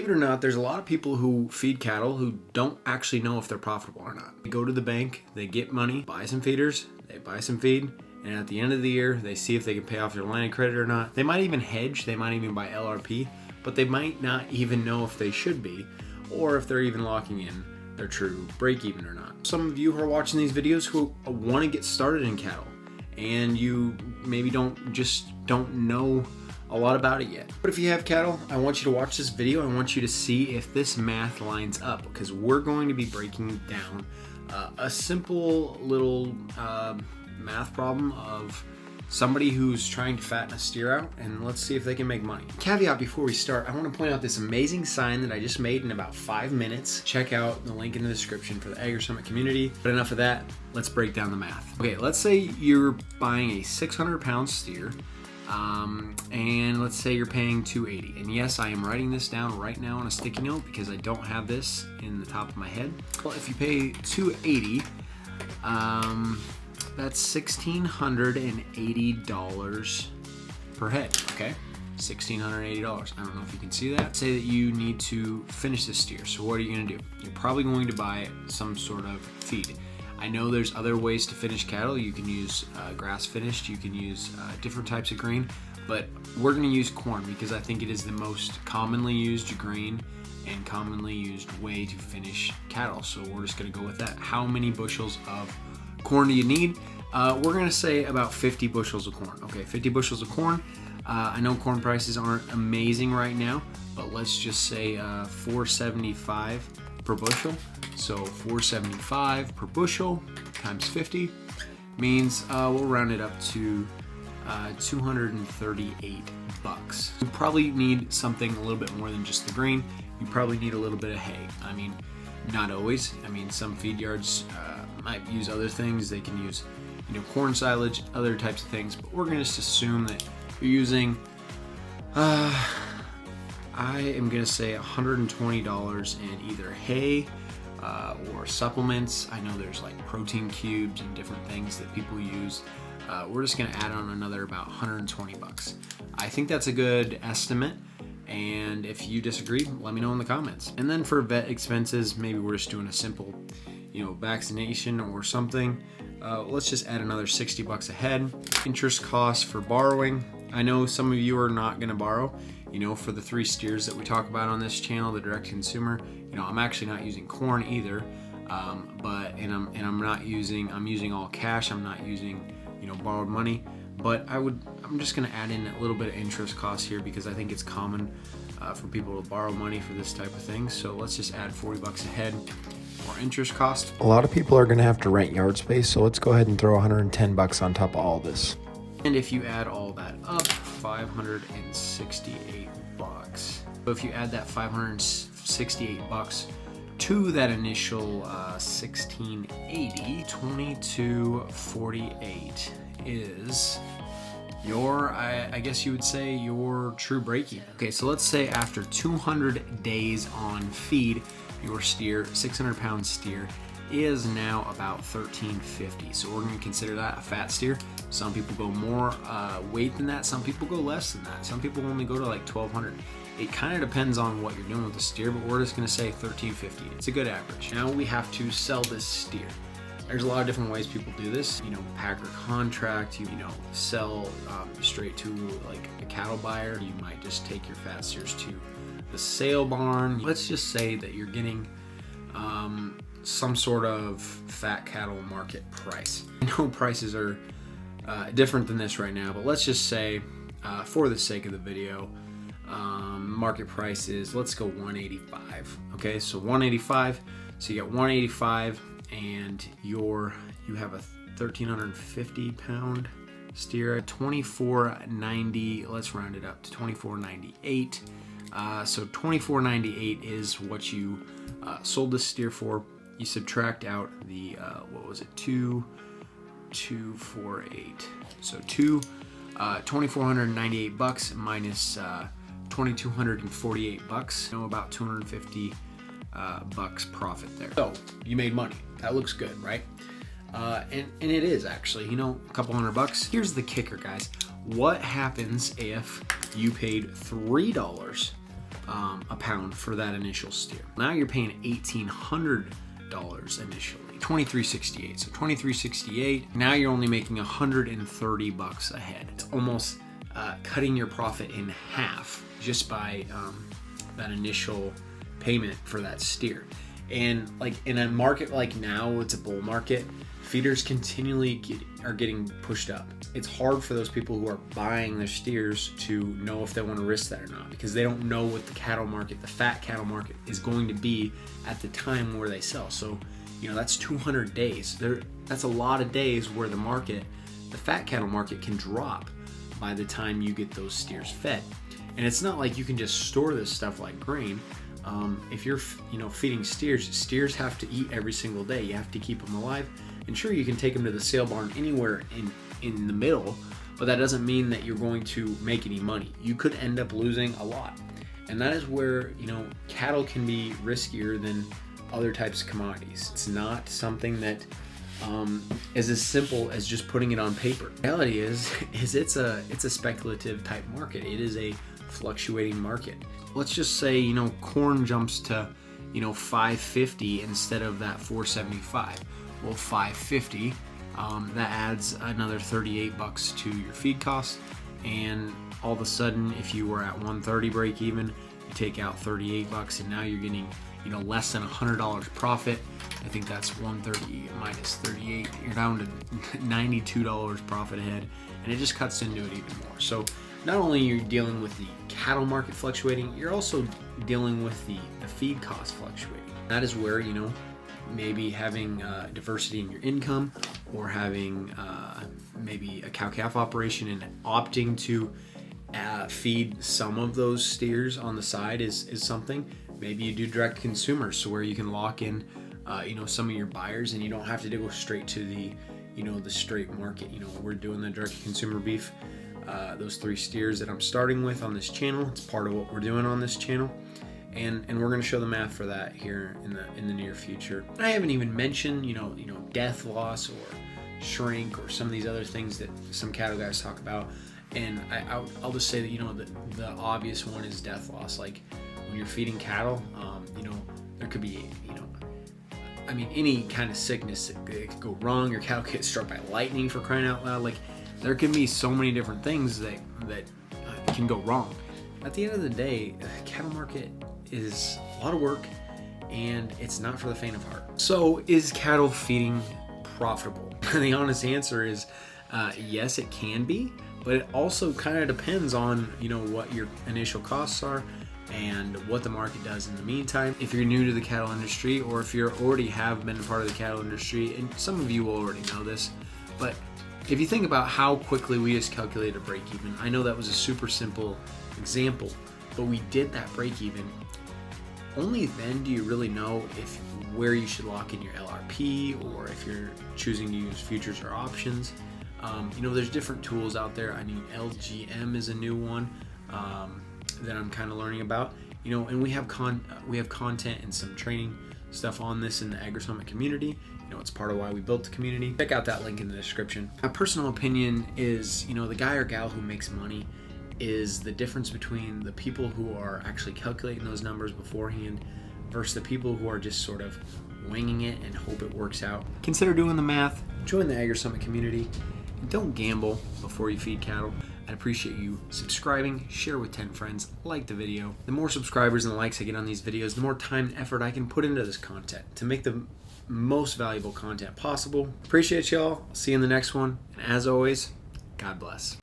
it or not, there's a lot of people who feed cattle who don't actually know if they're profitable or not. They go to the bank, they get money, buy some feeders, they buy some feed, and at the end of the year, they see if they can pay off their line of credit or not. They might even hedge, they might even buy LRP, but they might not even know if they should be, or if they're even locking in their true break even or not. Some of you who are watching these videos who want to get started in cattle, and you maybe don't know a lot about it yet. But if you have cattle, I want you to watch this video. I want you to see if this math lines up, because we're going to be breaking down a simple little math problem of somebody who's trying to fatten a steer out, and let's see if they can make money. Caveat before we start, I want to point out this amazing sign that I just made in about 5 minutes. Check out the link in the description for the Agri Summit community. But enough of that, let's break down the math. Okay, let's say you're buying a 600-pound steer, and let's say you're paying $280. And yes, I am writing this down right now on a sticky note because I don't have this in the top of my head. Well, if you pay $280, that's $1,680 per head, okay? $1,680. I don't know if you can see that. Say that you need to finish this steer. So what are you gonna do? You're probably going to buy some sort of feed. I know there's other ways to finish cattle. You can use grass finished, you can use different types of grain, but we're gonna use corn because I think it is the most commonly used grain and commonly used way to finish cattle. So we're just gonna go with that. How many bushels of corn do you need? We're gonna say about 50 bushels of corn. Okay, 50 bushels of corn. I know corn prices aren't amazing right now, but let's just say $4.75 per bushel. So $4.75 per bushel times 50 means we'll round it up to 238 bucks. You probably need something a little bit more than just the grain. You probably need a little bit of hay. I mean, not always. I mean, some feed yards might use other things. They can use, corn silage, other types of things. But we're gonna just assume that you're using, I am gonna say $120 in either hay or supplements. I know there's like protein cubes and different things that people use. We're just gonna add on another about 120 bucks. I think that's a good estimate. And if you disagree, let me know in the comments. And then for vet expenses, maybe we're just doing a simple, vaccination or something. Let's just add another 60 bucks a head. Interest costs for borrowing. I know some of you are not gonna borrow, for the 3 steers that we talk about on this channel, the direct consumer. I'm actually not using corn either, I'm using all cash. I'm not using, borrowed money. But I'm just gonna add in a little bit of interest costs here because I think it's common for people to borrow money for this type of thing. So let's just add 40 bucks a head for interest cost. A lot of people are gonna have to rent yard space, so let's go ahead and throw 110 bucks on top of all this. And if you add all that up, 568 bucks. So if you add that 568 bucks to that initial 1680, 2248 is your, I guess you would say, your true break-even. Okay, so let's say after 200 days on feed, your steer, 600-pound steer, is now about $1,350. So we're going to consider that a fat steer. Some people go more weight than that. Some people go less than that. Some people only go to like 1,200. It kind of depends on what you're doing with the steer, but we're just going to say $1,350. It's a good average. Now we have to sell this steer. There's a lot of different ways people do this. Packer contract, sell straight to like a cattle buyer. You might just take your fat steers to the sale barn. Let's just say that you're getting some sort of fat cattle market price. I know prices are different than this right now, but let's just say, for the sake of the video, market price is, let's go 185. Okay, so 185. So you got 185. And you have a 1,350 pound steer, 2490. Let's round it up to 2498. So 2498 is what you sold this steer for. You subtract out the what was it, 2248. So 2,498 bucks minus 2,248 bucks. About 250 bucks profit there. So you made money. That looks good, right? And it is actually, a couple $100. Here's the kicker, guys. What happens if you paid $3 a pound for that initial steer. Now you're paying $1,800 initially, $23.68. So $23.68. Now you're only making $130 a head. It's almost cutting your profit in half just by that initial payment for that steer. And like in a market like now, it's a bull market, feeders continually are getting pushed up. It's hard for those people who are buying their steers to know if they want to risk that or not, because they don't know what the cattle market, the fat cattle market, is going to be at the time where they sell. So, you know, that's 200 days. That's a lot of days where the fat cattle market can drop by the time you get those steers fed. And it's not like you can just store this stuff like grain. If you're, feeding steers have to eat every single day. You have to keep them alive. And sure, you can take them to the sale barn anywhere in the middle, but that doesn't mean that you're going to make any money. You could end up losing a lot. And that is where, cattle can be riskier than other types of commodities. It's not something that is as simple as just putting it on paper. The reality is it's a speculative type market. It is a fluctuating market. Let's just say, corn jumps to, $5.50 instead of that $4.75. Well, $5.50, that adds another $38 to your feed cost. And all of a sudden, if you were at $130 break even, you take out $38 and now you're getting, less than $100 profit. I think that's 130 minus 38. You're down to $92 profit ahead, and it just cuts into it even more. So not only are you dealing with the cattle market fluctuating, you're also dealing with the feed cost fluctuating. That is where, maybe having diversity in your income, or having maybe a cow-calf operation and opting to feed some of those steers on the side is something. Maybe you do direct consumer, so where you can lock in some of your buyers, and you don't have to go straight to the the straight market. We're doing the direct consumer beef, those 3 steers that I'm starting with on this channel. It's part of what we're doing on this channel, and we're going to show the math for that here in the near future. I haven't even mentioned death loss or shrink or some of these other things that some cattle guys talk about. And I'll just say that the obvious one is death loss. Like when you're feeding cattle, there could be any kind of sickness that could go wrong. Your cattle get struck by lightning, for crying out loud. Like there can be so many different things that can go wrong. At the end of the day, the cattle market is a lot of work, and it's not for the faint of heart. So is cattle feeding profitable? The honest answer is yes, it can be, but it also kind of depends on what your initial costs are and what the market does in the meantime. If you're new to the cattle industry, or if you already have been a part of the cattle industry, and some of you will already know this, but if you think about how quickly we just calculated a break even, I know that was a super simple example, but we did that break even. Only then do you really know where you should lock in your LRP, or if you're choosing to use futures or options. There's different tools out there. LGM is a new one that I'm kind of learning about. And we have content and some training stuff on this in the AgriSummit community. It's part of why we built the community. Check out that link in the description. My personal opinion is, the guy or gal who makes money is the difference between the people who are actually calculating those numbers beforehand versus the people who are just sort of winging it and hope it works out. Consider doing the math, join the AgriSummit community, and don't gamble before you feed cattle. I'd appreciate you subscribing, share with 10 friends, like the video. The more subscribers and likes I get on these videos, the more time and effort I can put into this content to make the most valuable content possible. Appreciate y'all. I'll see you in the next one. And as always, God bless.